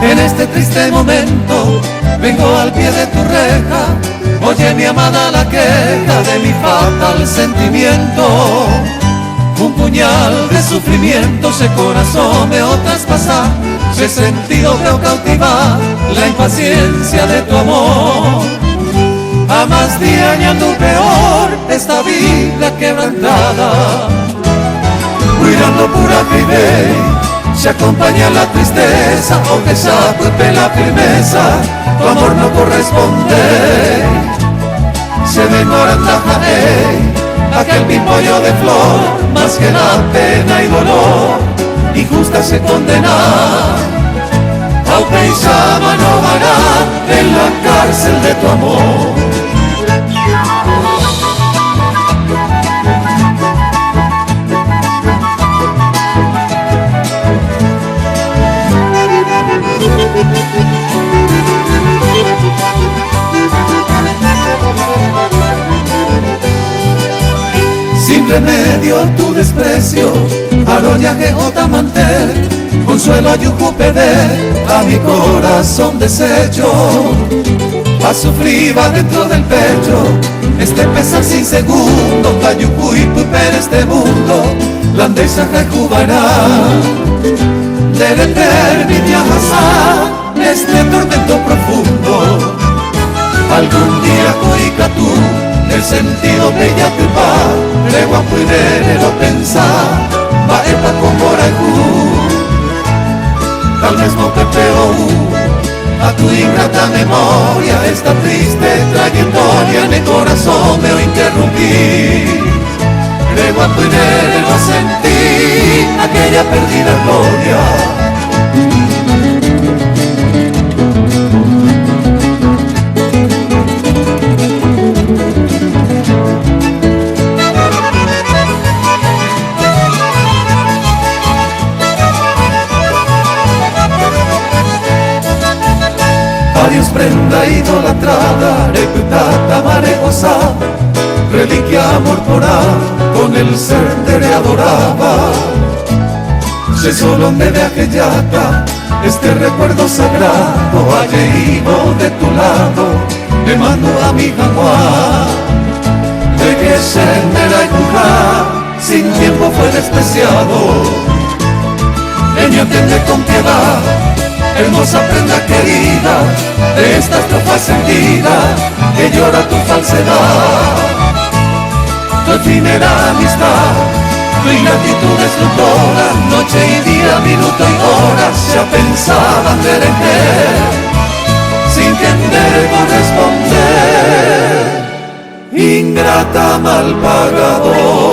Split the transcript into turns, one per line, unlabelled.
En este triste momento vengo al pie de tu reja. Oye mi amada la queja de mi fatal sentimiento. Un puñal de sufrimiento ese corazón me traspasar. Ese sentido creo cautivar la impaciencia de tu amor. A más día añado peor esta vida quebrantada. Cuidando pura fe se acompaña la tristeza, aunque se acuerpe la firmeza, tu amor no corresponde. Se demora aquel pimpollo de flor, más que la pena y dolor, injusta se condena. Aupeisama no hará en la cárcel de tu amor. Sin remedio tu desprecio, arollaje o mantel, consuelo ayucupede a mi corazón deshecho. A sufrir va dentro del pecho este pesar sin segundo, tayucu y puper este mundo, landesa rejuvará. Debe terminar este tormento profundo. Algún día cuica tú el sentido bella tu pa, legua puidere lo pensar, va epa con borajú. Tal vez no te peo a tu ingrata memoria, esta triste trayectoria en el corazón me interrumpí. Legua puidere lo sentí, aquella perdida gloria. Dios prenda idolatrada, reputata marejosa, reliquia amorporada, con el ser te adoraba. Se solo me de aquellata, este recuerdo sagrado, alleído de tu lado, me mando a mi jaguar. De que se me la empujar, sin tiempo fue despreciado. Ella entiende con piedad, hermosa prenda querida, de esta estrofa sentida, que llora tu falsedad. Tu efímera amistad, tu ingratitud destructora, noche y día, minuto y hora, se pensaban de elegir, sin querer corresponder, ingrata mal pagador.